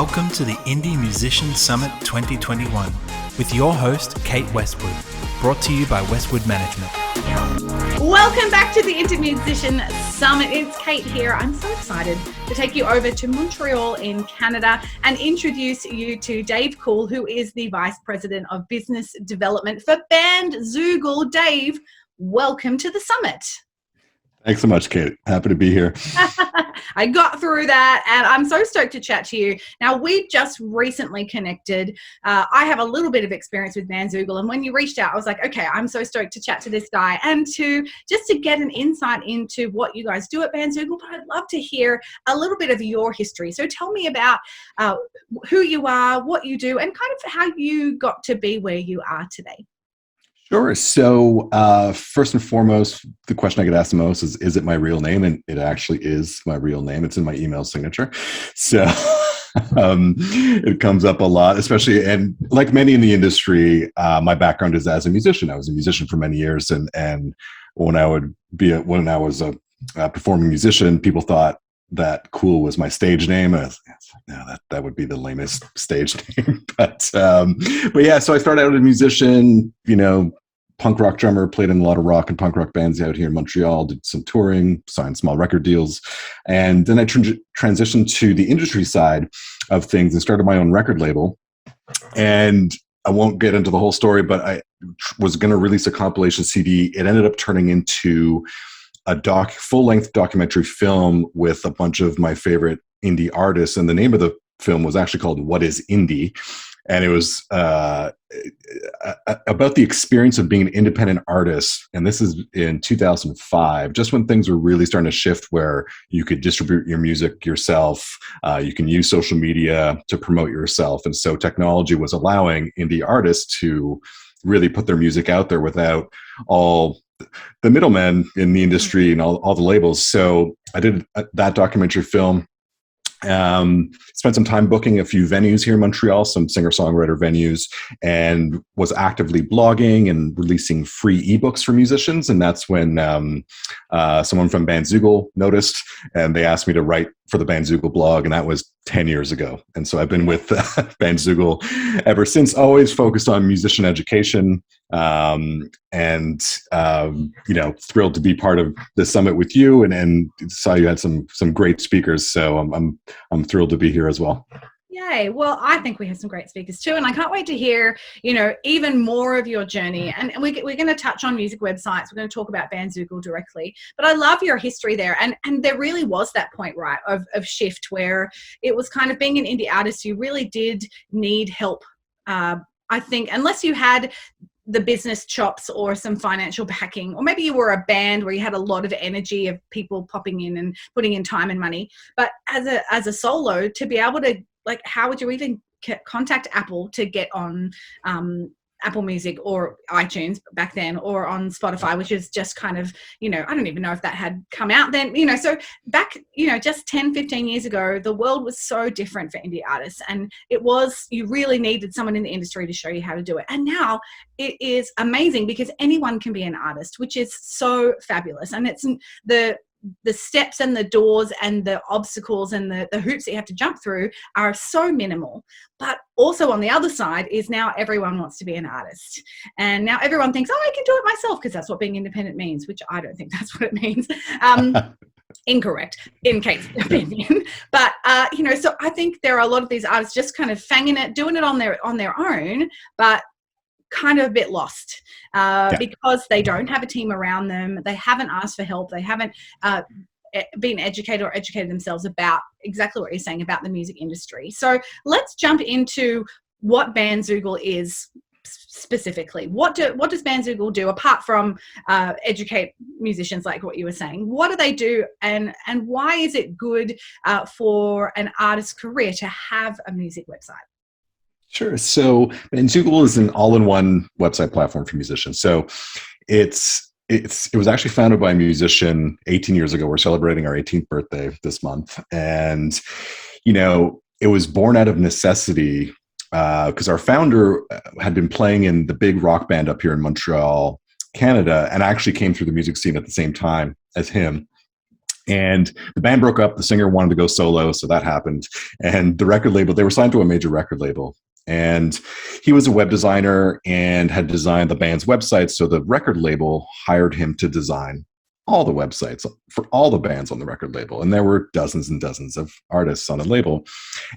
Welcome to the Indie Musician Summit 2021 with your host, Kate Westwood, brought to you by Westwood Management. Welcome back to the Indie Musician Summit. It's Kate here. I'm so excited to take you over to Montreal in Canada and introduce you to Dave Cool, who is the Vice President of Business Development for Bandzoogle. Dave, welcome to the summit. Thanks so much, Kate. Happy to be here. I got through that and I'm so stoked to chat to you. Now, we just recently connected. I have a little bit of experience with Bandzoogle, and when you reached out, I was like, okay, I'm so stoked to chat to this guy and to get an insight into what you guys do at Bandzoogle. But I'd love to hear a little bit of your history. So tell me about who you are, what you do, and kind of how you got to be where you are today. Sure. So first and foremost, the question I get asked the most is it my real name? And it actually is my real name. It's in my email signature. So it comes up a lot, especially, and like many in the industry, my background is as a musician. I was a musician for many years. And when I was a performing musician, people thought that Cool was my stage name. And I was like, no, that would be the lamest stage name. But yeah, so I started out as a musician, punk rock drummer, played in a lot of rock and punk rock bands out here in Montreal, did some touring, signed small record deals. And then I transitioned to the industry side of things and started my own record label. And I won't get into the whole story, but I was going to release a compilation CD. It ended up turning into a full-length documentary film with a bunch of my favorite indie artists. And the name of the film was actually called What is Indie? And it was about the experience of being an independent artist. And this is in 2005, just when things were really starting to shift, where you could distribute your music yourself. You can use social media to promote yourself. And so technology was allowing indie artists to really put their music out there without all the middlemen in the industry and all the labels. So I did that documentary film. Spent some time booking a few venues here in Montreal, some singer-songwriter venues, and was actively blogging and releasing free ebooks for musicians. And that's when someone from Bandzoogle noticed, and they asked me to write for the Bandzoogle blog, and that was 10 years ago. And so I've been with Bandzoogle ever since, always focused on musician education, and thrilled to be part of the summit with you, and saw you had some great speakers. So I'm thrilled to be here as well. Yay. Well, I think we have some great speakers too, and I can't wait to hear, even more of your journey. And we're going to touch on music websites. We're going to talk about Bandzoogle directly, but I love your history there. And there really was that point, right, of shift where it was kind of being an indie artist, you really did need help. I think unless you had the business chops or some financial backing, or maybe you were a band where you had a lot of energy of people popping in and putting in time and money. But as a solo, to be able to, like, how would you even contact Apple to get on Apple Music or iTunes back then, or on Spotify, which is just kind of, I don't even know if that had come out then, so back, just 10, 15 years ago, the world was so different for indie artists, and you really needed someone in the industry to show you how to do it. And now it is amazing because anyone can be an artist, which is so fabulous. And it's the steps and the doors and the obstacles and the hoops that you have to jump through are so minimal. But also on the other side is now everyone wants to be an artist. And now everyone thinks, I can do it myself, because that's what being independent means, which I don't think that's what it means. Incorrect, in Kate's opinion. But, so I think there are a lot of these artists just kind of fanging it, doing it on their own, but kind of a bit lost because they don't have a team around them. They haven't asked for help. They haven't been educated or educated themselves about exactly what you're saying about the music industry. So let's jump into what Bandzoogle is specifically. What does Bandzoogle do apart from educate musicians, like what you were saying? What do they do, and why is it good for an artist's career to have a music website? Sure. So Bandzoogle is an all-in-one website platform for musicians. So it was actually founded by a musician 18 years ago. We're celebrating our 18th birthday this month. And, it was born out of necessity because our founder had been playing in the big rock band up here in Montreal, Canada, and actually came through the music scene at the same time as him. And the band broke up. The singer wanted to go solo, so that happened. And the record label, they were signed to a major record label. And he was a web designer and had designed the band's website. So the record label hired him to design all the websites for all the bands on the record label. And there were dozens and dozens of artists on the label.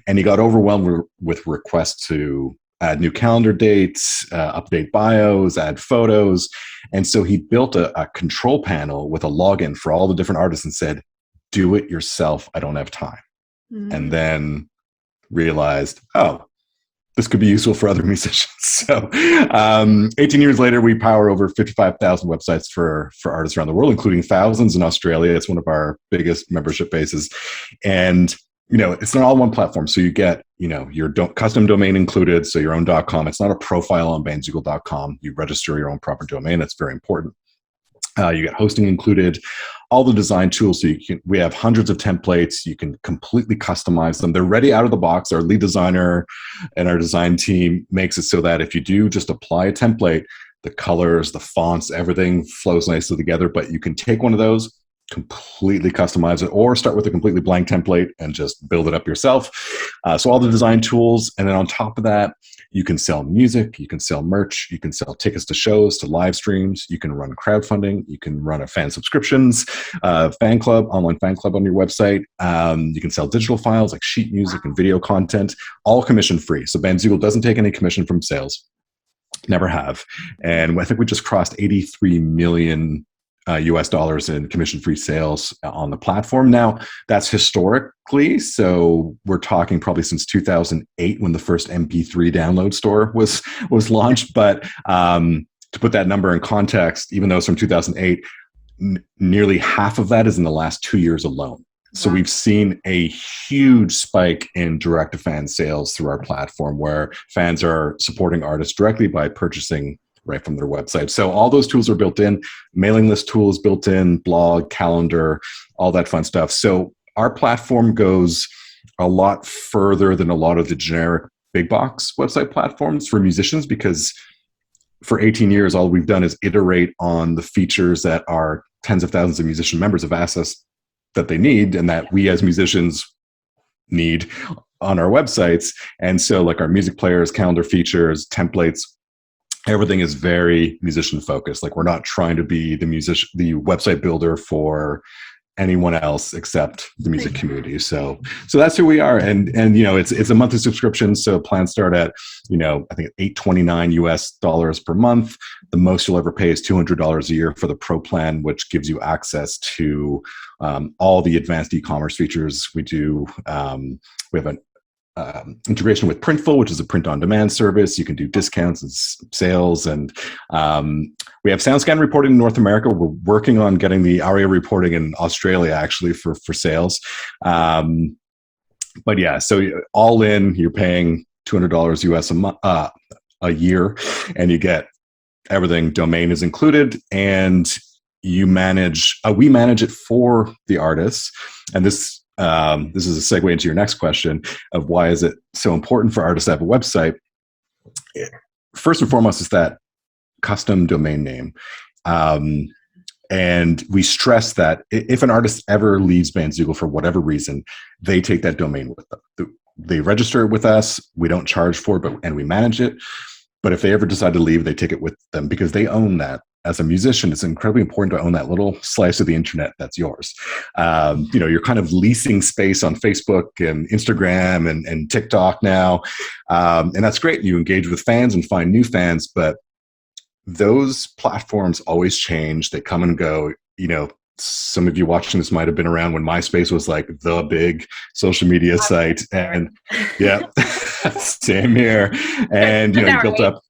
And he got overwhelmed with requests to add new calendar dates, update bios, add photos. And so he built a control panel with a login for all the different artists and said, do it yourself. I don't have time. Mm-hmm. And then realized, oh, this could be useful for other musicians. So 18 years later, we power over 55,000 websites for artists around the world, including thousands in Australia. It's one of our biggest membership bases. And it's not all one platform. So you get, your custom domain included. So your own .com. It's not a profile on bandzoogle.com. You register your own proper domain. That's very important. You get hosting included, all the design tools. So we have hundreds of templates. You can completely customize them. They're ready out of the box. Our lead designer and our design team makes it so that if you do just apply a template, the colors, the fonts, everything flows nicely together. But you can take one of those, completely customize it, or start with a completely blank template and just build it up yourself. So all the design tools. And then on top of that, you can sell music, you can sell merch, you can sell tickets to shows, to live streams, you can run crowdfunding, you can run a fan subscriptions, fan club, online fan club on your website. You can sell digital files like sheet music and video content, all commission free. So Bandzoogle doesn't take any commission from sales. Never have. And I think we just crossed 83 million US dollars in commission-free sales on the platform. Now, that's historically, so we're talking probably since 2008 when the first MP3 download store was launched. But to put that number in context, even though it's from 2008, nearly half of that is in the last 2 years alone. So we've seen a huge spike in direct-to-fan sales through our platform, where fans are supporting artists directly by purchasing right from their website. So all those tools are built in. Mailing list tools built in, blog, calendar, all that fun stuff. So our platform goes a lot further than a lot of the generic big box website platforms for musicians, because for 18 years, all we've done is iterate on the features that our tens of thousands of musician members have asked us that they need and that we as musicians need on our websites. And so like our music players, calendar features, templates, everything is very musician focused. Like we're not trying to be the website builder for anyone else except the music community. So that's who we are. And it's a monthly subscription. So plans start at, I think $829 US per month. The most you'll ever pay is $200 a year for the pro plan, which gives you access to all the advanced e-commerce features we do. We have an integration with Printful, which is a print-on-demand service. You can do discounts and sales, and we have SoundScan reporting in North America. We're working on getting the ARIA reporting in Australia, actually, for sales. But yeah, so all in, you're paying $200 US a year, and you get everything. Domain is included, and we manage it for the artists. And this is a segue into your next question of why is it so important for artists to have a website. First and foremost is that custom domain name. And we stress that if an artist ever leaves Bandzoogle for whatever reason, they take that domain with them. They register it with us. We don't charge for it, and we manage it. But if they ever decide to leave, they take it with them because they own that. As a musician, it's incredibly important to own that little slice of the internet that's yours. You're kind of leasing space on Facebook and Instagram and TikTok now. And that's great. You engage with fans and find new fans, but those platforms always change. They come and go. Some of you watching this might have been around when MySpace was like the big social media site. And yeah, same here. And, you built up.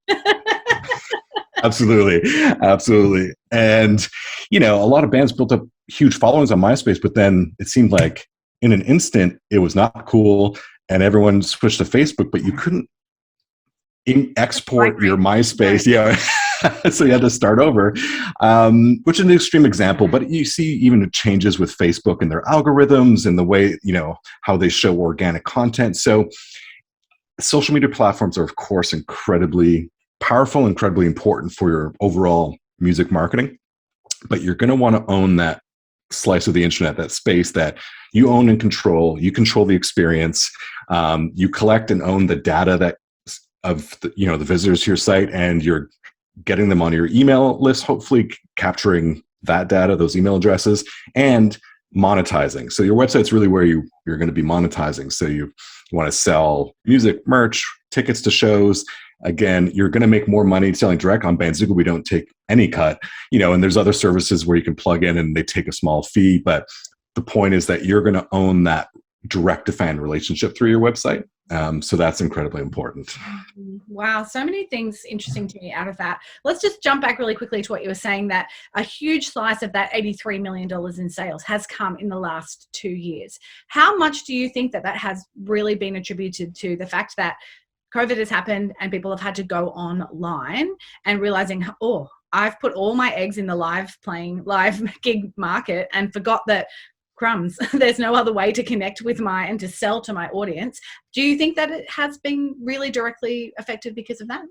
Absolutely. And, a lot of bands built up huge followings on MySpace, but then it seemed like in an instant, it was not cool and everyone switched to Facebook, but you couldn't export your MySpace. Yeah. So you had to start over, which is an extreme example, but you see even changes with Facebook and their algorithms and the way, how they show organic content. So social media platforms are, of course, incredibly powerful, incredibly important for your overall music marketing, but you're going to want to own that slice of the internet, that space that you own and control. You control the experience. You collect and own the data that of the visitors to your site, and you're getting them on your email list, hopefully capturing that data, those email addresses, and monetizing. So your website's really where you're going to be monetizing. So you want to sell music, merch, tickets to shows. Again, you're going to make more money selling direct. On Bandzoogle, we don't take any cut, and there's other services where you can plug in and they take a small fee. But the point is that you're going to own that direct to fan relationship through your website. So that's incredibly important. Wow. So many things interesting to me out of that. Let's just jump back really quickly to what you were saying, that a huge slice of that $83 million in sales has come in the last 2 years. How much do you think that has really been attributed to the fact that COVID has happened and people have had to go online and realizing, oh, I've put all my eggs in the live gig market and forgot that crumbs, there's no other way to connect with and to sell to my audience. Do you think that it has been really directly affected because of that?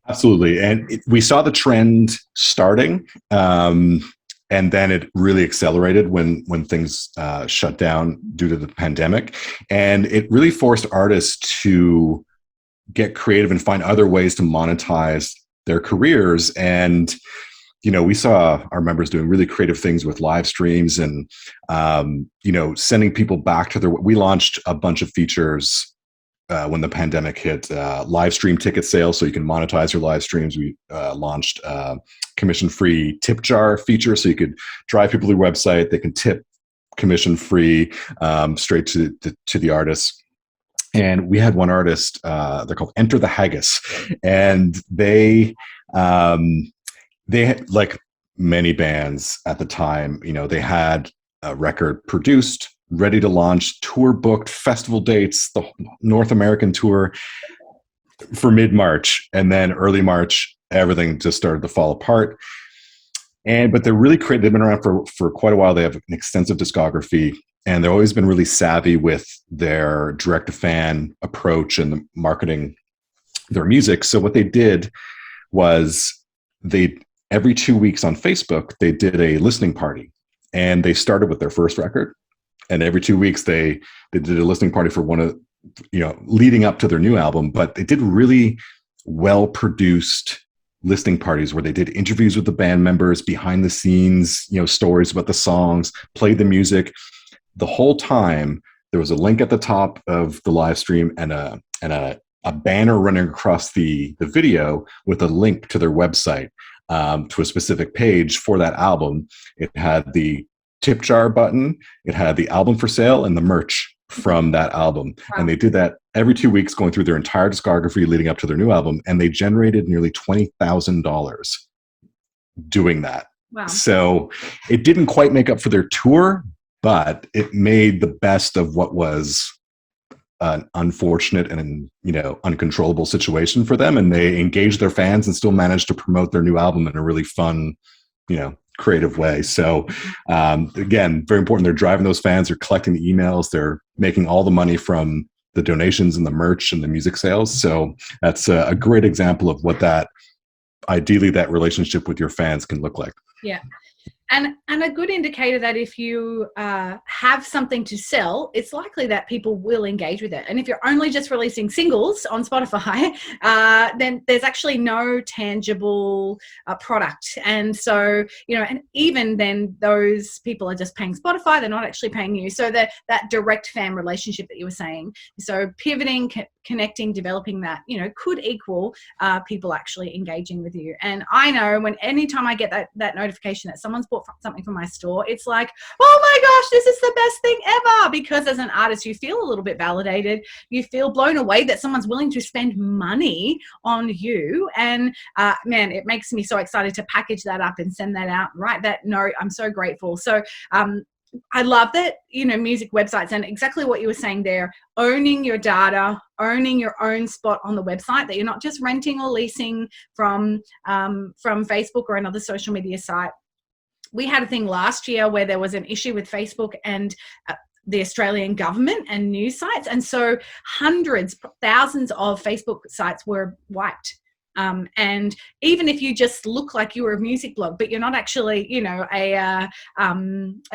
Absolutely. And we saw the trend starting, and then it really accelerated when things shut down due to the pandemic. And it really forced artists to get creative and find other ways to monetize their careers. And we saw our members doing really creative things with live streams and, sending people back to we launched a bunch of features when the pandemic hit, live stream ticket sales, so you can monetize your live streams. We launched commission-free tip jar feature, so you could drive people to your website. They can tip commission-free straight to the artists. And we had one artist, they're called Enter the Haggis, and they had, like many bands at the time, they had a record produced, ready to launch, tour booked, festival dates, the North American tour for mid-March. And then early March, everything just started to fall apart. But they're really creative. They've been around for quite a while. They have an extensive discography, and they've always been really savvy with their direct-to-fan approach and marketing their music. So what they did was every 2 weeks on Facebook, they did a listening party, and they started with their first record. And every 2 weeks, they did a listening party for one of, leading up to their new album. But they did really well-produced listening parties where they did interviews with the band members, behind the scenes, stories about the songs, played the music. The whole time, there was a link at the top of the live stream and a banner running across the video with a link to their website. To a specific page for that album. It had the tip jar button, it had the album for sale, and the merch from that album. Wow. And they did that every 2 weeks, going through their entire discography leading up to their new album, and they generated nearly $20,000 doing that. Wow. So it didn't quite make up for their tour, but it made the best of what was an unfortunate and uncontrollable situation for them, and they engaged their fans and still managed to promote their new album in a really fun, creative way. So again, very important. They're driving those fans. They're collecting the emails. They're making all the money from the donations and the merch and the music sales. So that's a great example of what ideally that relationship with your fans can look like. Yeah. And a good indicator that if you have something to sell, it's likely that people will engage with it. And if you're only just releasing singles on Spotify, then there's actually no tangible product. And so, and even then those people are just paying Spotify, they're not actually paying you. So that direct fan relationship that you were saying, so pivoting, connecting, developing that, could equal people actually engaging with you. And I know anytime I get that notification that someone's bought something from my store, it's like, oh my gosh, this is the best thing ever. Because as an artist, you feel a little bit validated. You feel blown away that someone's willing to spend money on you. And man, it makes me so excited to package that up and send that out, write that note. I'm so grateful. So I love that, music websites, and exactly what you were saying there, owning your data, owning your own spot on the website, that you're not just renting or leasing from Facebook or another social media site. We had a thing last year where there was an issue with Facebook and the Australian government and news sites. And so thousands of Facebook sites were wiped. And even if you just look like you're a music blog, but you're not actually, a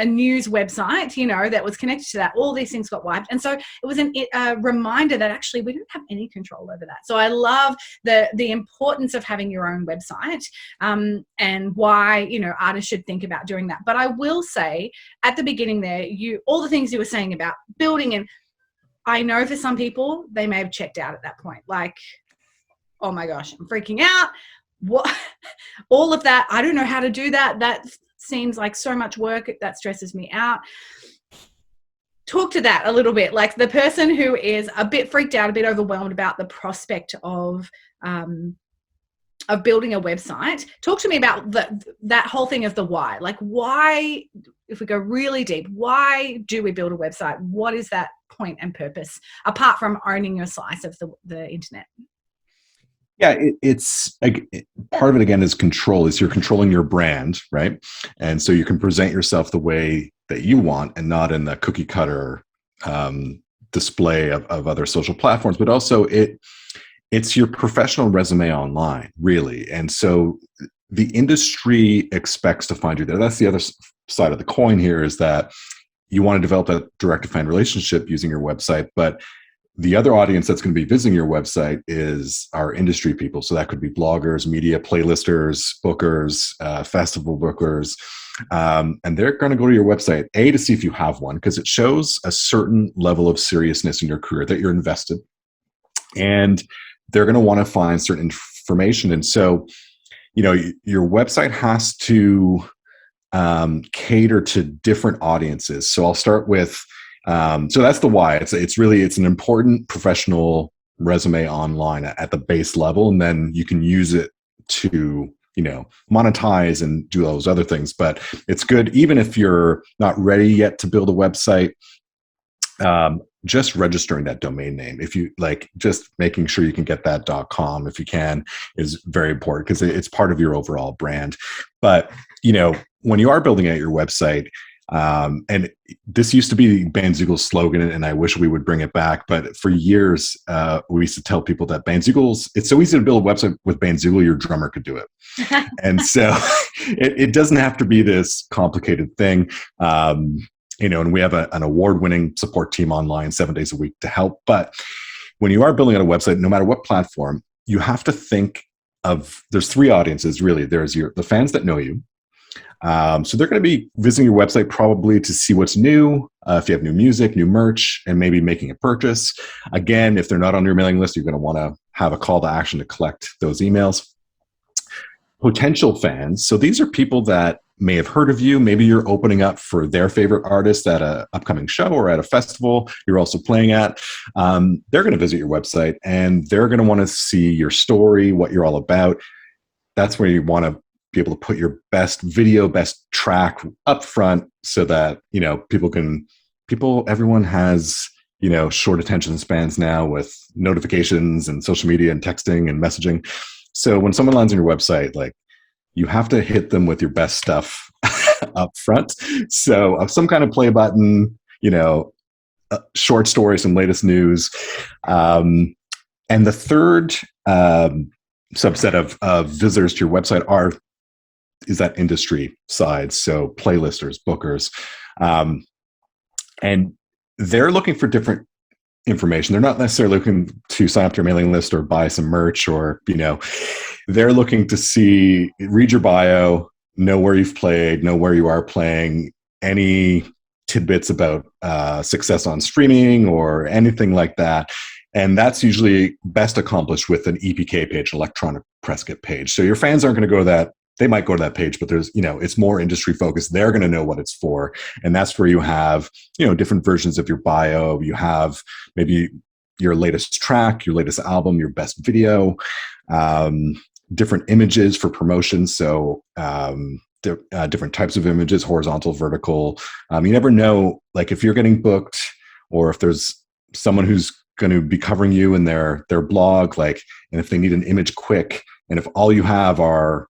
news website, that was connected to that, all these things got wiped. And so it was a reminder that actually we didn't have any control over that. So I love the importance of having your own website, and why, artists should think about doing that. But I will say at the beginning there, all the things you were saying about building, and I know for some people, they may have checked out at that point. Like, oh my gosh, I'm freaking out. What? All of that. I don't know how to do that. That seems like so much work. That stresses me out. Talk to that a little bit. Like the person who is a bit freaked out, a bit overwhelmed about the prospect of building a website. Talk to me about that whole thing of the why. Like why, if we go really deep, why do we build a website? What is that point and purpose apart from owning your slice of the internet? Yeah, it's like part of it again is control. Is you're controlling your brand, right? And so you can present yourself the way that you want, and not in the cookie cutter display of other social platforms. But also, it's your professional resume online, really. And so the industry expects to find you there. That's the other side of the coin here, is that you want to develop a direct-to-fan relationship using your website, but the other audience that's going to be visiting your website is our industry people. So that could be bloggers, media playlisters, bookers, festival bookers. And they're going to go to your website, to see if you have one, because it shows a certain level of seriousness in your career, that you're invested. And they're going to want to find certain information. And so, your website has to cater to different audiences. So I'll start with, so that's the why. It's an important professional resume online at the base level, and then you can use it to monetize and do those other things. But it's good even if you're not ready yet to build a website. Just registering that domain name, if you like, just making sure you can get that .com if you can, is very important, because it's part of your overall brand. But when you are building out your website, and this used to be Bandzoogle's slogan, and I wish we would bring it back. But for years, we used to tell people that it's so easy to build a website with Bandzoogle, your drummer could do it. And so it doesn't have to be this complicated thing. And we have an award-winning support team online 7 days a week to help. But when you are building out a website, no matter what platform, you have to think of, there's three audiences, really. There's the fans that know you. So they're going to be visiting your website probably to see what's new, if you have new music, new merch, and maybe making a purchase. Again, if they're not on your mailing list, you're going to want to have a call to action to collect those emails. Potential fans. So these are people that may have heard of you. Maybe you're opening up for their favorite artist at an upcoming show or at a festival you're also playing at. They're going to visit your website, and they're going to want to see your story, what you're all about. That's where you want to be able to put your best video, best track up front, so that everyone has short attention spans now with notifications and social media and texting and messaging. So when someone lands on your website, like, you have to hit them with your best stuff up front. So some kind of play button, short stories and latest news. And the third subset of visitors to your website is that industry side. So playlisters, bookers, and they're looking for different information. They're not necessarily looking to sign up to your mailing list or buy some merch, or, they're looking to read your bio, know where you've played, know where you are playing, any tidbits about success on streaming or anything like that. And that's usually best accomplished with an EPK page, electronic press kit page. So your fans aren't going to go to that. They might go to that page, but there's, it's more industry focused. They're going to know what it's for. And that's where you have, different versions of your bio. You have maybe your latest track, your latest album, your best video, different images for promotion. So different types of images, horizontal, vertical. You never know, like, if you're getting booked, or if there's someone who's going to be covering you in their blog, like, and if they need an image quick, and if all you have are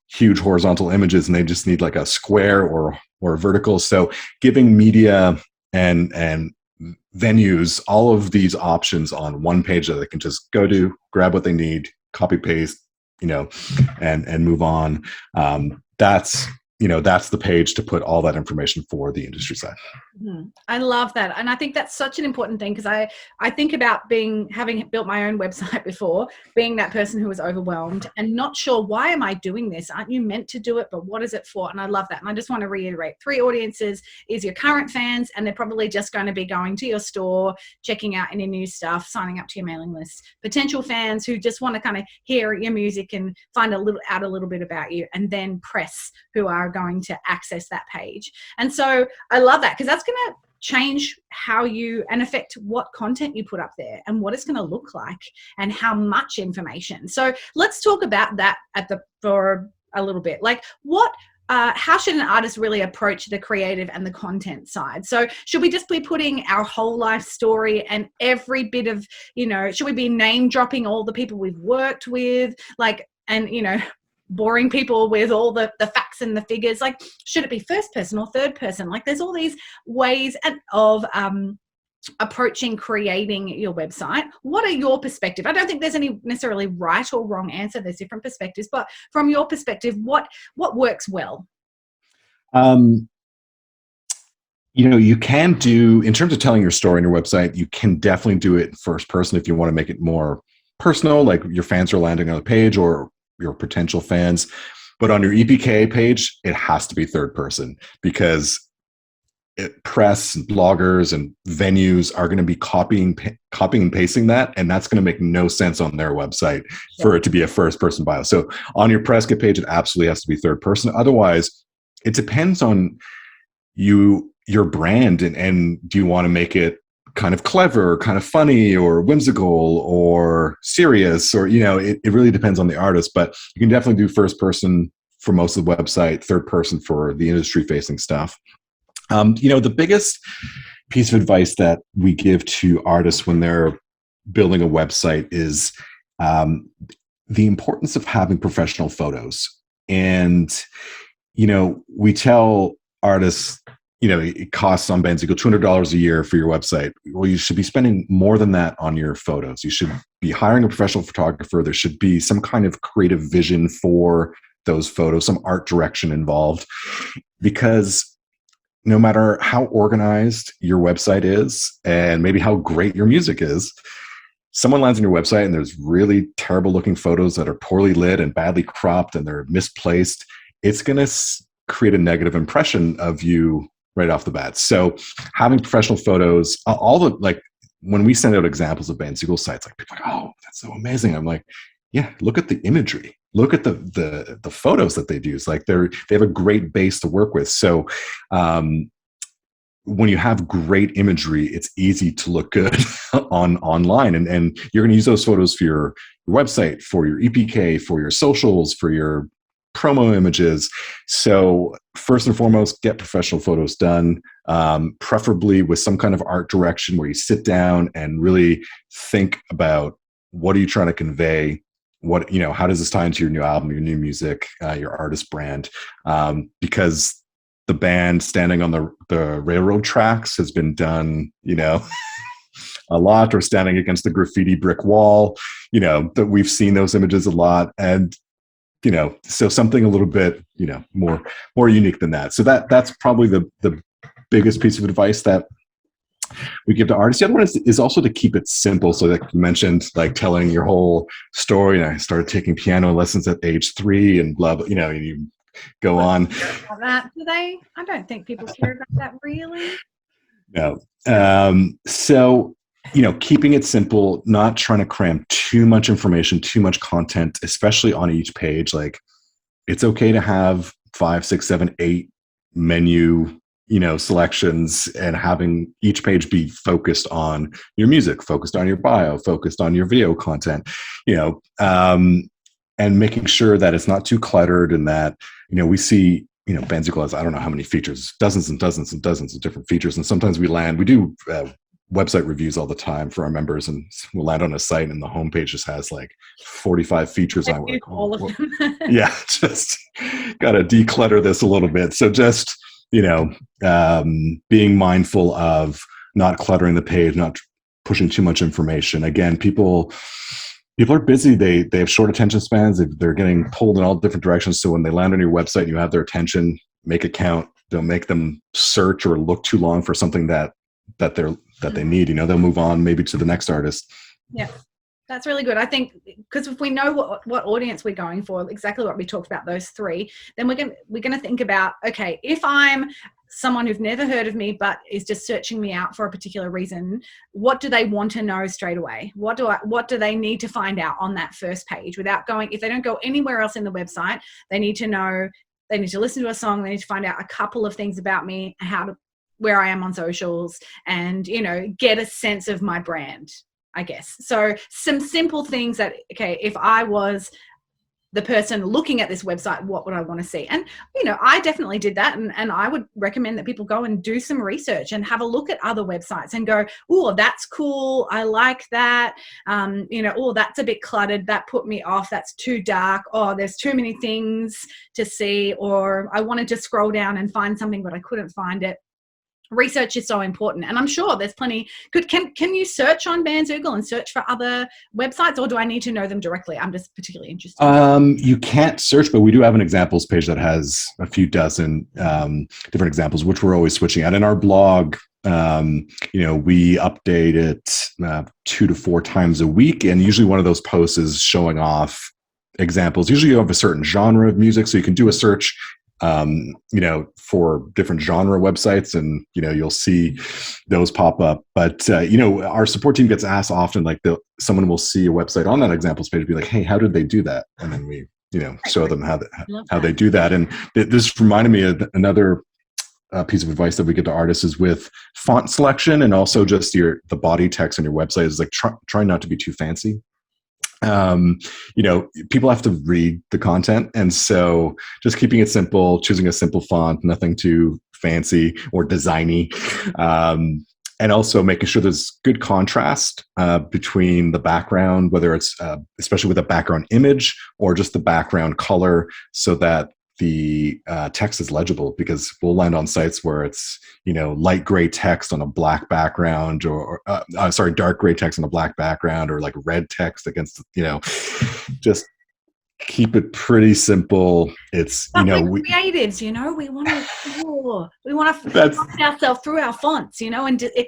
huge horizontal images, and they just need like a square or a vertical. So giving media and venues all of these options on one page that they can just go to, grab what they need, copy paste, and move on. That's the page to put all that information for the industry side. I love that. And I think that's such an important thing, because I think about having built my own website before, being that person who was overwhelmed and not sure, why am I doing this? Aren't you meant to do it? But what is it for? And I love that. And I just want to reiterate, 3 audiences is your current fans, and they're probably just going to be going to your store, checking out any new stuff, signing up to your mailing list. Potential fans who just want to kind of hear your music and find a little bit about you, and then press, who are going to access that page. And so I love that, because that's going to change how you and affect what content you put up there and what it's going to look like and how much information. So let's talk about that for a little bit. Like, how should an artist really approach the creative and the content side? So should we just be putting our whole life story and every bit of, should we be name dropping all the people we've worked with, boring people with all the facts and the figures? Like, should it be first person or third person? Like, there's all these ways of approaching creating your website. What are your perspective? I don't think there's any necessarily right or wrong answer. There's different perspectives, but from your perspective, what works well? You can do, in terms of telling your story on your website, you can definitely do it in first person if you want to make it more personal, like your fans are landing on the page or your potential fans. But on your EPK page, it has to be third person, because press and bloggers and venues are going to be copying and pasting that, and that's going to make no sense on their website for it to be a first person bio. So on your press kit page, it absolutely has to be third person. Otherwise, it depends on your brand, and do you want to make it kind of clever, kind of funny, or whimsical, or serious, or it really depends on the artist. But you can definitely do first person for most of the website, third person for the industry facing stuff. The biggest piece of advice that we give to artists when they're building a website is the importance of having professional photos. And we tell artists, it costs on Bandzoogle $200 a year for your website. Well, you should be spending more than that on your photos. You should be hiring a professional photographer. There should be some kind of creative vision for those photos, some art direction involved, because no matter how organized your website is and maybe how great your music is, someone lands on your website and there's really terrible looking photos that are poorly lit and badly cropped and they're misplaced. It's going to create a negative impression of you right off the bat. So having professional photos, when we send out examples of Bandzoogle sites, like people are like, oh, that's so amazing. I'm like, yeah, look at the imagery. Look at the photos that they've used. Like they have a great base to work with. So when you have great imagery, it's easy to look good online, and you're going to use those photos for your website, for your EPK, for your socials, for your promo images. So first and foremost, get professional photos done, preferably with some kind of art direction where you sit down and really think about, what are you trying to convey? How does this tie into your new album, your new music, your artist brand? Because the band standing on the railroad tracks has been done, a lot, or standing against the graffiti brick wall, that we've seen those images a lot. And so something a little bit, more unique than that. So that's probably the biggest piece of advice that we give to artists. The other one is also to keep it simple. So like you mentioned, like telling your whole story. And I started taking piano lessons at age 3 and blah, blah, and you go on. That today, I don't think people care about that really. No. So keeping it simple, not trying to cram too much information, too much content, especially on each page. Like, it's okay to have 5, 6, 7, 8 menu, selections, and having each page be focused on your music, focused on your bio, focused on your video content, and making sure that it's not too cluttered, and that, we see, Bandzoogle has, I don't know how many features, dozens and dozens and dozens of different features. And sometimes we do website reviews all the time for our members, and we'll land on a site and the homepage just has like 45 features on it. All of them. Yeah, just got to declutter this a little bit. So just, being mindful of not cluttering the page, not pushing too much information. Again, people People are busy. They have short attention spans. They're getting pulled in all different directions. So when they land on your website and you have their attention, make it count. Don't make them search or look too long for something that they need. They'll move on maybe to the next artist. Yeah. That's really good. I think because if we know what audience we're going for, exactly what we talked about, those three, then we're going to think about, okay, if I'm someone who've never heard of me but is just searching me out for a particular reason, what do they want to know straight away? What do they need to find out on that first page without going? If they don't go anywhere else in the website, they need to know. They need to listen to a song. They need to find out a couple of things about me, where I am on socials, and get a sense of my brand, I guess. So some simple things that, okay, if I was the person looking at this website, what would I want to see? And, I definitely did that. And I would recommend that people go and do some research and have a look at other websites and go, oh, that's cool. I like that. Oh, that's a bit cluttered. That put me off. That's too dark. Oh, there's too many things to see. Or I wanted to scroll down and find something, but I couldn't find it. Research is so important, and I'm sure there's plenty. Can you search on Bandzoogle and search for other websites, or do I need to know them directly? I'm just particularly interested. You can't search, but we do have an examples page that has a few dozen different examples, which we're always switching out. In our blog, we update it 2 to 4 times a week, and usually one of those posts is showing off examples. Usually you have a certain genre of music, so you can do a search for different genre websites, and you'll see those pop up. But our support team gets asked often, like someone will see a website on that examples page, be like, hey, how did they do that? And then we show them how they do that. And this reminded me of another piece of advice that we get to artists is with font selection, and also just the body text on your website is like try not to be too fancy. People have to read the content, and so just keeping it simple, choosing a simple font, nothing too fancy or designy, and also making sure there's good contrast between the background, whether it's especially with a background image or just the background color, so that the text is legible, because we'll land on sites where it's light gray text on a black background, or dark gray text on a black background, or like red text against just keep it pretty simple. It's we're creatives, we want to find ourselves through our fonts, and to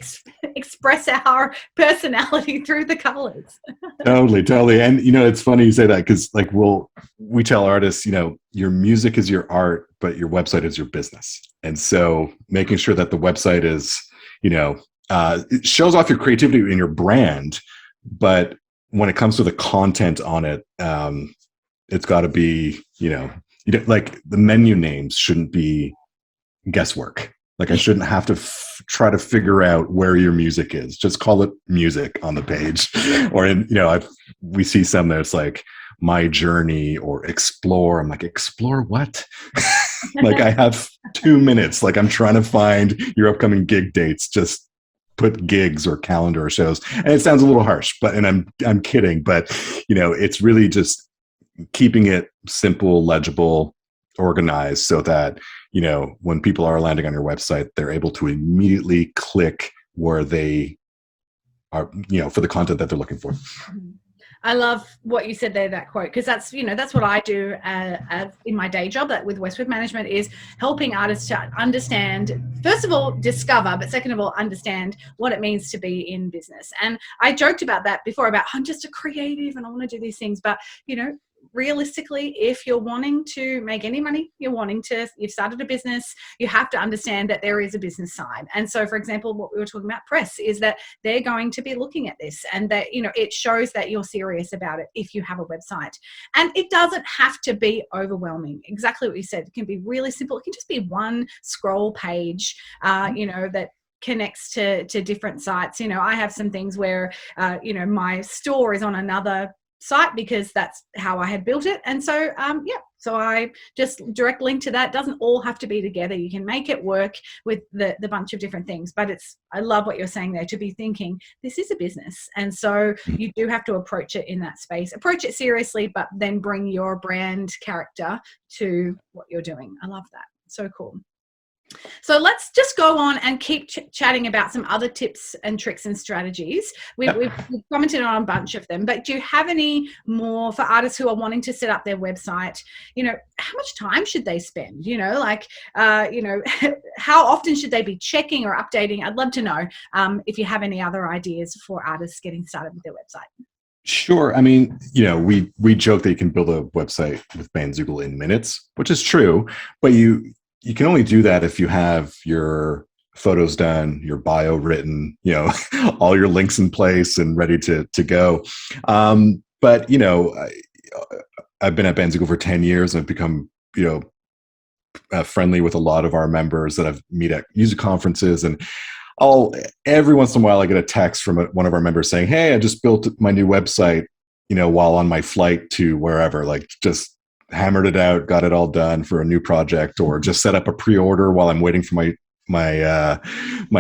express our personality through the colors. Totally. And it's funny you say that, because like we tell artists, your music is your art, but your website is your business. And so making sure that the website is it shows off your creativity and your brand, but when it comes to the content on it, it's got to be, like the menu names shouldn't be guesswork. Like I shouldn't have to try to figure out where your music is. Just call it music on the page. Or we see some that's like my journey or explore. I'm like, explore what? Like I have 2 minutes. Like I'm trying to find your upcoming gig dates. Just put gigs or calendar or shows. And it sounds a little harsh, and I'm kidding, but it's really just keeping it simple, legible, organized, so that when people are landing on your website, they're able to immediately click where they are, for the content that they're looking for. I love what you said there, that quote, because that's what I do in my day job with Westwood Management, is helping artists to understand, first of all, discover, but second of all, understand what it means to be in business. And I joked about that before, about I'm just a creative and I want to do these things, but realistically, if you're wanting to make any money, you've started a business, you have to understand that there is a business side. And so, for example, what we were talking about press is that they're going to be looking at this, and that, it shows that you're serious about it if you have a website. And it doesn't have to be overwhelming. Exactly what you said. It can be really simple. It can just be one scroll page, that connects to different sites. I have some things where, my store is on another site because that's how I had built it. And so, so I just direct link to that. It doesn't all have to be together. You can make it work with the bunch of different things, but I love what you're saying there, to be thinking this is a business. And so you do have to approach it in that space, approach it seriously, but then bring your brand character to what you're doing. I love that. So cool. So let's just go on and keep chatting about some other tips and tricks and strategies. We've commented on a bunch of them, but do you have any more for artists who are wanting to set up their website? How much time should they spend? How often should they be checking or updating? I'd love to know if you have any other ideas for artists getting started with their website. Sure. I mean, we joke that you can build a website with Bandzoogle in minutes, which is true, but you can only do that if you have your photos done, your bio written, all your links in place and ready to go. But I've been at Bandzoogle for 10 years and I've become, friendly with a lot of our members that I've met at music conferences, and every once in a while I get a text from one of our members saying, "Hey, I just built my new website, while on my flight to wherever, like just hammered it out, got it all done for a new project, or just set up a pre-order while I'm waiting for my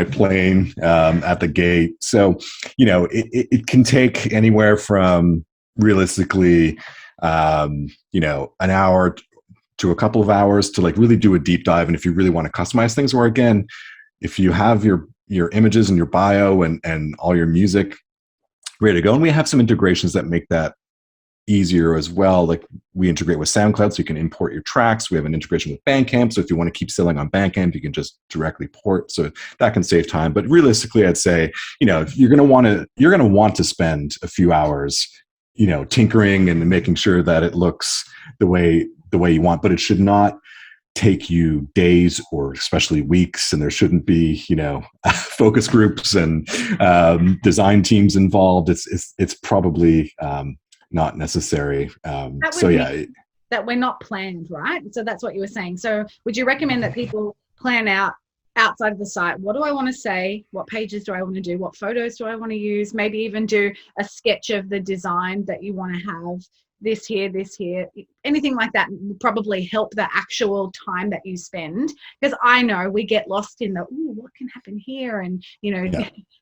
plane at the gate." So, it can take anywhere from realistically, an hour to a couple of hours to like really do a deep dive. And if you really want to customize things, or again, if you have your images and your bio and all your music ready to go, and we have some integrations that make that easier as well. Like we integrate with SoundCloud, so you can import your tracks. We have an integration with Bandcamp, so if you want to keep selling on Bandcamp, you can just directly port. So that can save time. But realistically, I'd say, if you're going to want to spend a few hours, tinkering and making sure that it looks the way you want, but it should not take you days or especially weeks, and there shouldn't be focus groups and design teams involved. It's probably not necessary. That we're not planned, right? So that's what you were saying. So would you recommend that people plan out outside of the site? What do I want to say? What pages do I want to do? What photos do I want to use? Maybe even do a sketch of the design that you want to have. This here, anything like that will probably help the actual time that you spend. Because I know we get lost in what can happen here, and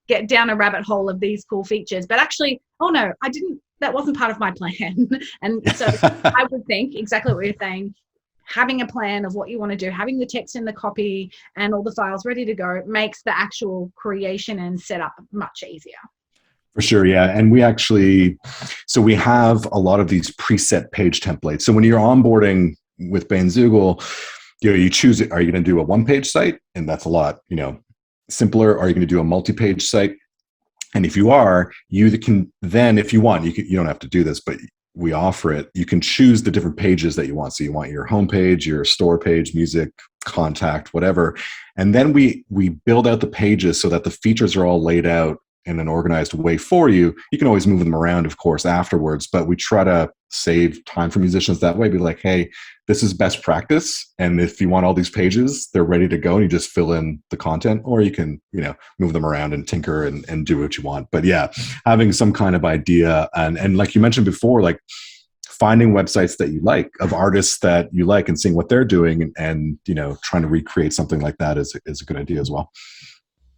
get down a rabbit hole of these cool features. But actually, that wasn't part of my plan. And so I would think exactly what you're saying. Having a plan of what you want to do, having the text in the copy and all the files ready to go makes the actual creation and setup much easier. For sure, yeah. And we have a lot of these preset page templates. So when you're onboarding with Bandzoogle, you choose, are you going to do a one-page site? And that's a lot, simpler. Or are you going to do a multi-page site? And if you are, you can then, if you want, you don't have to do this, but we offer it. You can choose the different pages that you want. So you want your homepage, your store page, music, contact, whatever. And then we build out the pages so that the features are all laid out in an organized way for you. You can always move them around, of course, afterwards, but we try to save time for musicians that way. Be like, hey, this is best practice. And if you want all these pages, they're ready to go and you just fill in the content, or you can, move them around and tinker and do what you want. But yeah, having some kind of idea and like you mentioned before, like finding websites that you like of artists that you like and seeing what they're doing and trying to recreate something like that is a good idea as well.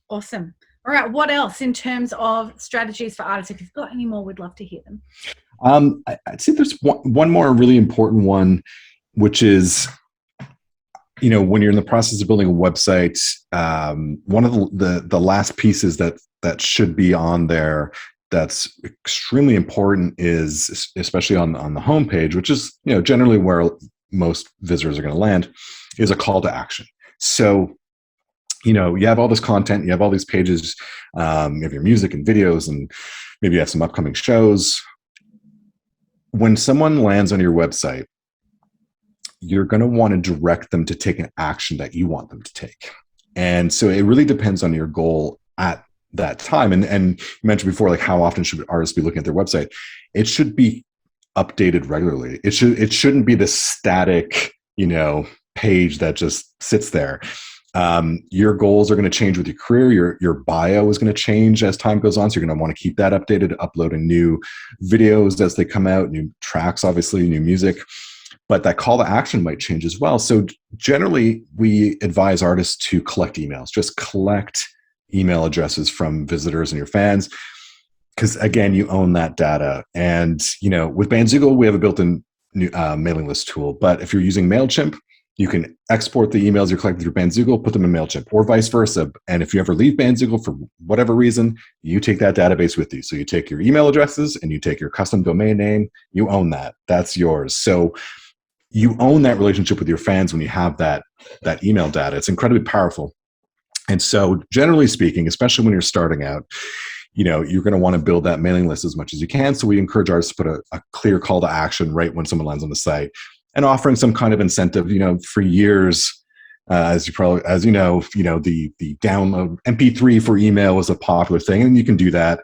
Awesome. All right. What else in terms of strategies for artists? If you've got any more, we'd love to hear them. I'd say there's one more really important one, which is, when you're in the process of building a website, one of the last pieces that should be on there that's extremely important is, especially on the homepage, which is generally where most visitors are going to land, is a call to action. So you have all this content, you have all these pages, you have your music and videos, and maybe you have some upcoming shows. When someone lands on your website, you're going to want to direct them to take an action that you want them to take. And so it really depends on your goal at that time. And you mentioned before, like how often should artists be looking at their website? It should be updated regularly. It shouldn't be the static, page that just sits there. Your goals are going to change with your career. Your bio is going to change as time goes on. So you're going to want to keep that updated, uploading new videos as they come out, new tracks, obviously, new music. But that call to action might change as well. So generally, we advise artists to collect emails. Just collect email addresses from visitors and your fans. Because again, you own that data. And with Bandzoogle, we have a built-in mailing list tool. But if you're using MailChimp, You can export the emails you're collecting through Bandzoogle, put them in MailChimp, or vice versa. And if you ever leave Bandzoogle for whatever reason, you take that database with you. So you take your email addresses and you take your custom domain name. You own that. That's yours. So you own that relationship with your fans when you have that email data. It's incredibly powerful. And so generally speaking, especially when you're starting out, you're going to want to build that mailing list as much as you can. So we encourage artists to put a clear call to action right when someone lands on the site, and offering some kind of incentive. For years, as you know, the download MP3 for email was a popular thing, and you can do that.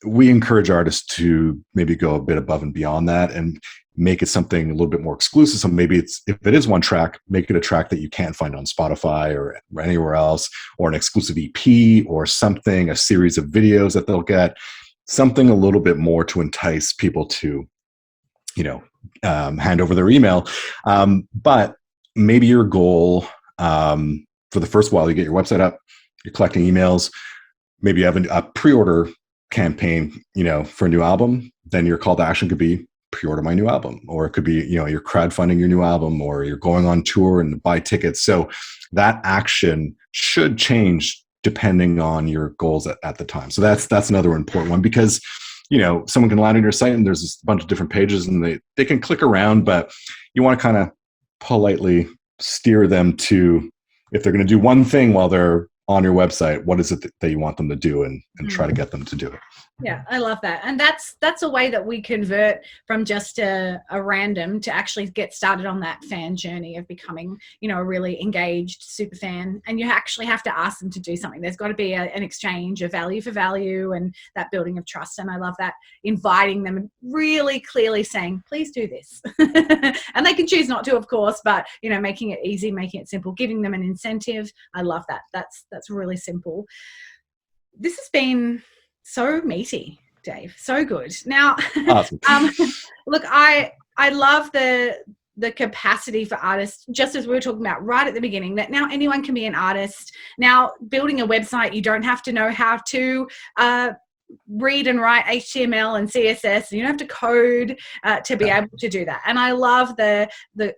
We encourage artists to maybe go a bit above and beyond that and make it something a little bit more exclusive. So maybe if it is one track, make it a track that you can't find on Spotify or anywhere else, or an exclusive EP or something, a series of videos that they'll get, something a little bit more to entice people to, hand over their email. But maybe your goal for the first while, you get your website up, you're collecting emails, maybe you have a pre-order campaign, for a new album, then your call to action could be pre-order my new album, or it could be, you're crowdfunding your new album, or you're going on tour and buy tickets. So that action should change depending on your goals at the time. So that's another important one, because someone can land on your site and there's a bunch of different pages and they can click around, but you want to kind of politely steer them to, if they're going to do one thing while they're on your website, what is it that you want them to do, and try to get them to do it. Yeah, I love that. And that's a way that we convert from just a random to actually get started on that fan journey of becoming, a really engaged super fan. And you actually have to ask them to do something. There's got to be an exchange of value for value and that building of trust. And I love that, inviting them and really clearly saying, please do this. And they can choose not to, of course, but, making it easy, making it simple, giving them an incentive. I love that. That's really simple. This has been so meaty, Dave. So good. Now, awesome. Look, I love the capacity for artists, just as we were talking about right at the beginning, that now anyone can be an artist. Now, building a website, you don't have to know how to read and write HTML and CSS. You don't have to code to be able to do that. And I love the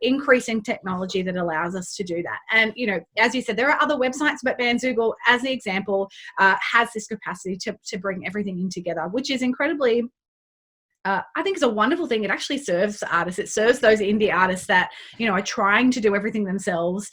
increase in technology that allows us to do that. And, as you said, there are other websites, but Bandzoogle, as the example, has this capacity to bring everything in together, which is incredibly, I think it's a wonderful thing. It actually serves artists. It serves those indie artists that, are trying to do everything themselves,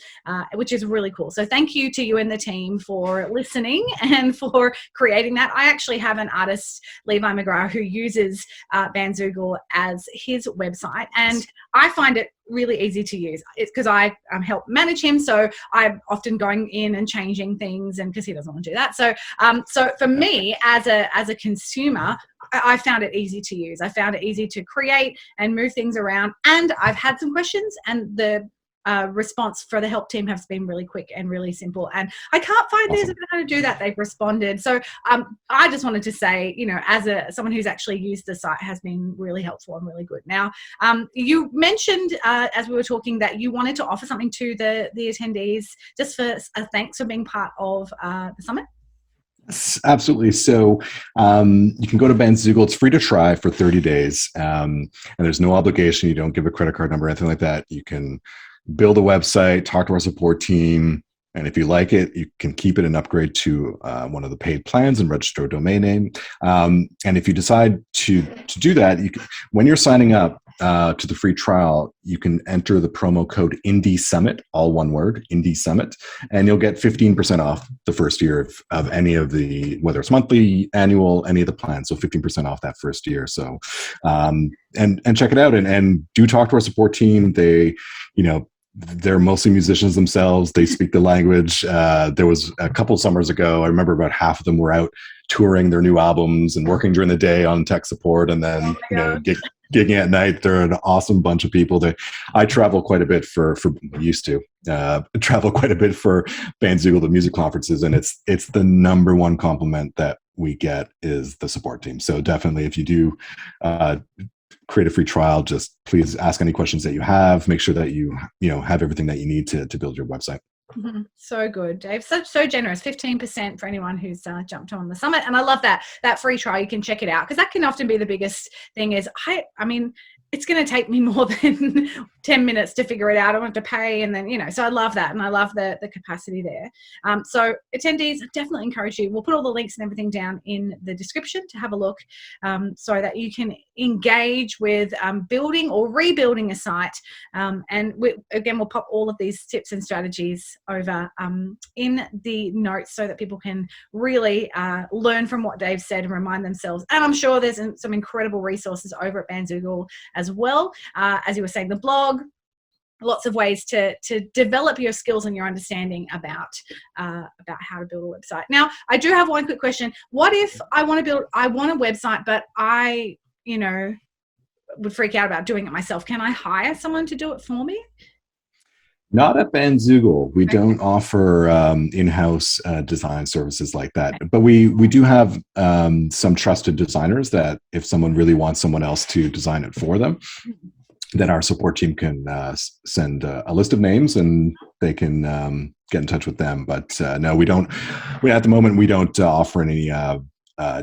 which is really cool. So thank you to you and the team for listening and for creating that. I actually have an artist, Levi McGrath, who uses Bandzoogle as his website, and I find it really easy to use. It's because I help manage him, so I'm often going in and changing things, and because he doesn't want to do that. So for me as a consumer, I found it easy to use. I found it easy to create and move things around, and I've had some questions, and the response for the help team has been really quick and really simple. And I can't find this, I don't know how to do that. They've responded. So I just wanted to say, as someone who's actually used the site, has been really helpful and really good. Now, you mentioned as we were talking that you wanted to offer something to the attendees, just for a thanks for being part of the summit. Absolutely. So you can go to Bandzoogle. It's free to try for 30 days. And there's no obligation. You don't give a credit card number or anything like that. You can build a website, talk to our support team. And if you like it, you can keep it and upgrade to one of the paid plans and register a domain name. And if you decide to do that, when you're signing up to the free trial, you can enter the promo code Indie Summit, all one word, Indie Summit, and you'll get 15% off the first year of any of the, whether it's monthly, annual, any of the plans. So 15% off that first year. So, and check it out and do talk to our support team. They, they're mostly musicians themselves. They speak the language. There was a couple summers ago, I remember about half of them were out touring their new albums and working during the day on tech support, and then gigging at night. They're an awesome bunch of people. I travel quite a bit used to travel quite a bit for Bandzoogle, the music conferences, and it's the number one compliment that we get is the support team. So definitely, if you do create a free trial, just please ask any questions that you have. Make sure that you have everything that you need to build your website. Mm-hmm. So good, Dave. So generous. 15% for anyone who's jumped on the summit. And I love that free trial. You can check it out, because that can often be the biggest thing is, I mean, it's going to take me more than 10 minutes to figure it out. I want to pay, and then, so I love that. And I love the capacity there. So attendees, I definitely encourage you. We'll put all the links and everything down in the description to have a look, so that you can engage with building or rebuilding a site. And we'll pop all of these tips and strategies over in the notes so that people can really learn from what Dave said and remind themselves. And I'm sure there's some incredible resources over at Bandzoogle as well. As you were saying, the blog, lots of ways to develop your skills and your understanding about how to build a website. Now, I do have one quick question. What if I want a website, but I, would freak out about doing it myself? Can I hire someone to do it for me? Not at Bandzoogle. We don't offer in-house design services like that. But we do have some trusted designers that if someone really wants someone else to design it for them, then our support team can send a list of names and they can get in touch with them. But no, we don't. At the moment, we don't offer any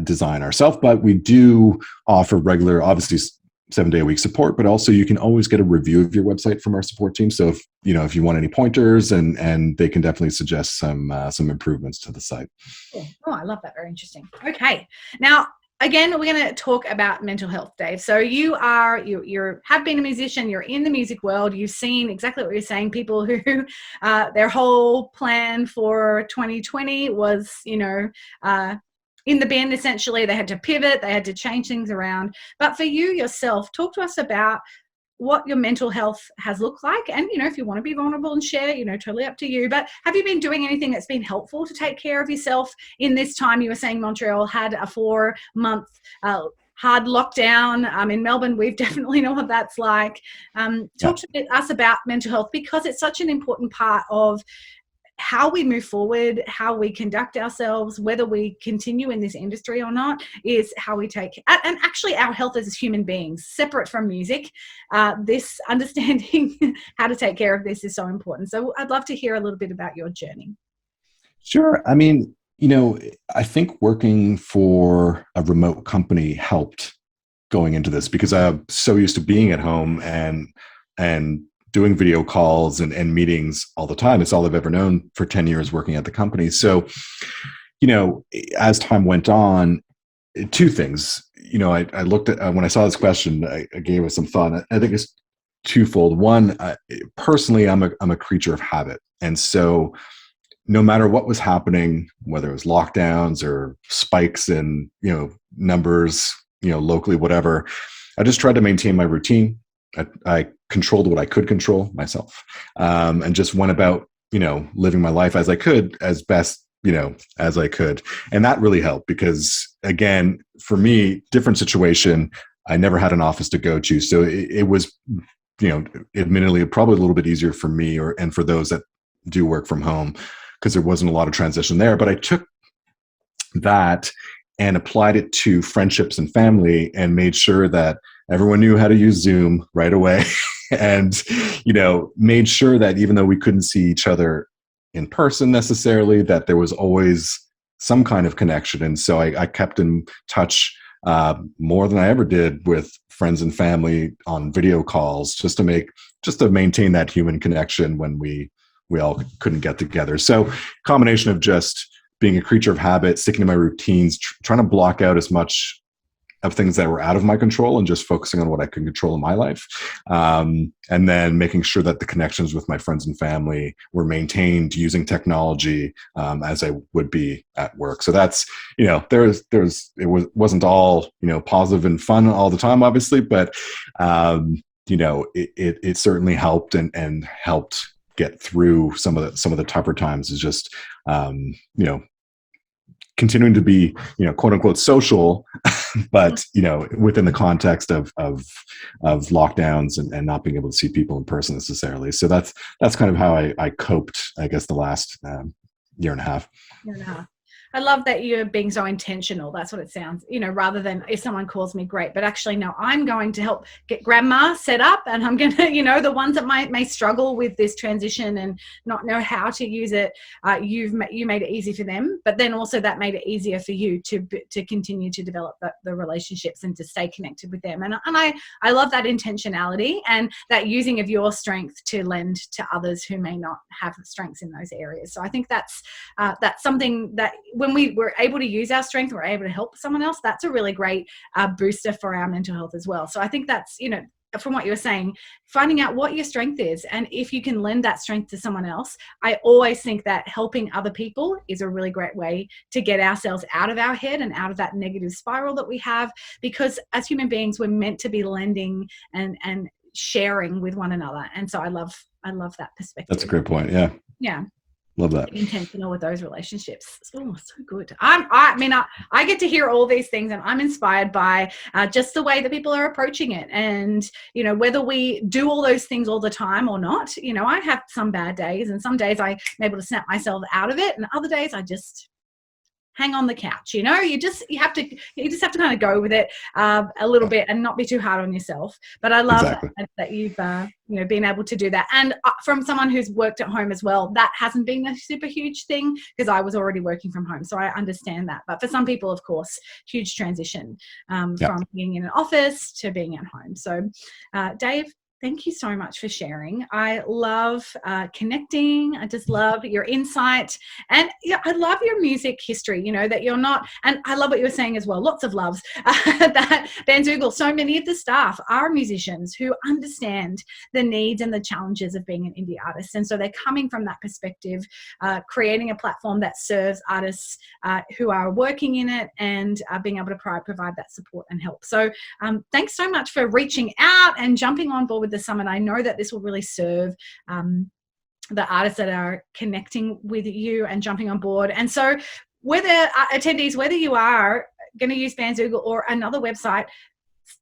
design ourselves, but we do offer regular, obviously, 7-day-a-week support, but also you can always get a review of your website from our support team. So if you want any pointers, and they can definitely suggest some improvements to the site. Cool. Oh, I love that. Very interesting. Okay. Now, again, we're going to talk about mental health, Dave. So you have been a musician, you're in the music world, you've seen exactly what you're saying, people who their whole plan for 2020 was, in the bin. Essentially, they had to pivot, they had to change things around. But for you yourself, talk to us about what your mental health has looked like. And, if you want to be vulnerable and share, totally up to you. But have you been doing anything that's been helpful to take care of yourself in this time? You were saying Montreal had a 4-month hard lockdown. In Melbourne, we've definitely know what that's like. Talk to us about mental health, because it's such an important part of how we move forward, how we conduct ourselves, whether we continue in this industry or not, is how we take, and actually our health as human beings, separate from music. This understanding how to take care of this is so important. So I'd love to hear a little bit about your journey. Sure. I mean, I think working for a remote company helped going into this, because I'm so used to being at home and doing video calls and meetings all the time. It's all I've ever known for 10 years working at the company. So, as time went on, 2 things. I looked at, when I saw this question, I gave it some thought. I think it's twofold. One, personally, I'm a creature of habit. And so no matter what was happening, whether it was lockdowns or spikes in, numbers, locally, whatever, I just tried to maintain my routine. I controlled what I could control myself, and just went about, living my life as I could, as best, as I could. And that really helped, because again, for me, different situation. I never had an office to go to. So it was, admittedly, probably a little bit easier for me and for those that do work from home, because there wasn't a lot of transition there. But I took that and applied it to friendships and family, and made sure that everyone knew how to use Zoom right away. And, made sure that even though we couldn't see each other in person necessarily, that there was always some kind of connection. And so I kept in touch more than I ever did with friends and family on video calls, just to maintain that human connection when we all couldn't get together. So combination of just being a creature of habit, sticking to my routines, trying to block out as much of things that were out of my control and just focusing on what I can control in my life. And then making sure that the connections with my friends and family were maintained using technology as I would be at work. So that's, wasn't all, positive and fun all the time, obviously, but, it certainly helped and helped get through some of the tougher times. Is just, continuing to be, quote unquote social, but, within the context of lockdowns and not being able to see people in person necessarily. So that's kind of how I coped, I guess, the last year and a half. I love that you're being so intentional. That's what it sounds, rather than if someone calls me, great, but actually, no, I'm going to help get grandma set up, and I'm going to, the ones that may struggle with this transition and not know how to use it. You made it easy for them, but then also that made it easier for you to continue to develop the relationships and to stay connected with them. And I love that intentionality and that using of your strength to lend to others who may not have strengths in those areas. So I think that's something that when we're able to use our strength, we're able to help someone else. That's a really great booster for our mental health as well. So I think that's, from what you were saying, finding out what your strength is. And if you can lend that strength to someone else, I always think that helping other people is a really great way to get ourselves out of our head and out of that negative spiral that we have, because as human beings, we're meant to be lending and sharing with one another. And so I love that perspective. That's a great point. Yeah. Yeah. Love that. Intentional with those relationships. Oh, so good. I get to hear all these things, and I'm inspired by just the way that people are approaching it. And, whether we do all those things all the time or not, I have some bad days, and some days I'm able to snap myself out of it. And other days I just hang on the couch. You just have to kind of go with it a little bit and not be too hard on yourself. But I love that you've been able to do that. And from someone who's worked at home as well, that hasn't been a super huge thing because I was already working from home, so I understand that. But for some people, of course, huge transition from being in an office to being at home. So Dave, thank you so much for sharing. I love connecting. I just love your insight. And I love your music history, that you're not, and I love what you were saying as well, lots of loves, that Bandzoogle, so many of the staff are musicians who understand the needs and the challenges of being an indie artist. And so they're coming from that perspective, creating a platform that serves artists who are working in it and being able to provide that support and help. So thanks so much for reaching out and jumping on board with the summit. I know that this will really serve the artists that are connecting with you and jumping on board. And so whether attendees, whether you are going to use Bandzoogle or another website,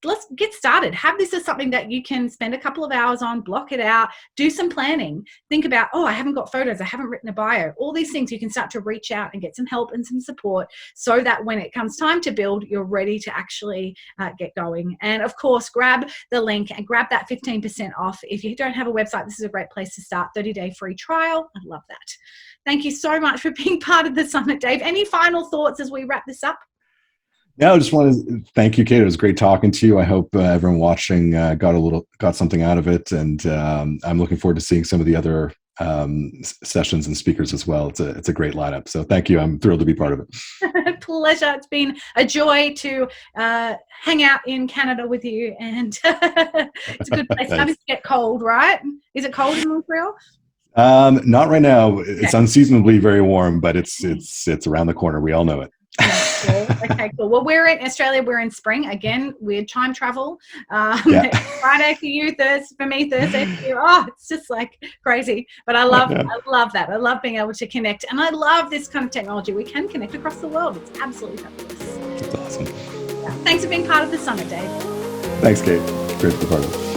let's get started. Have this as something that you can spend a couple of hours on, block it out, do some planning. Think about, I haven't got photos, I haven't written a bio. All these things you can start to reach out and get some help and some support so that when it comes time to build, you're ready to actually get going. And of course, grab the link and grab that 15% off. If you don't have a website, this is a great place to start. 30-day free trial. I love that. Thank you so much for being part of the summit, Dave. Any final thoughts as we wrap this up? No, I just want to thank you, Kate. It was great talking to you. I hope everyone watching got something out of it, and I'm looking forward to seeing some of the other sessions and speakers as well. It's a great lineup. So thank you. I'm thrilled to be part of it. Pleasure. It's been a joy to hang out in Canada with you, and it's a good place. It's to get cold, right? Is it cold in Montreal? Not right now. It's unseasonably very warm, but it's around the corner. We all know it. Cool. Okay, cool. Well, we're in Australia. We're in spring again. Weird time travel. Friday for you, Thursday for me, Thursday for you. Oh, it's just like crazy. But I love that. I love being able to connect, and I love this kind of technology. We can connect across the world. It's absolutely fabulous. It's awesome. Yeah. Thanks for being part of the summit, Dave. Thanks, Kate. Great to be part of it.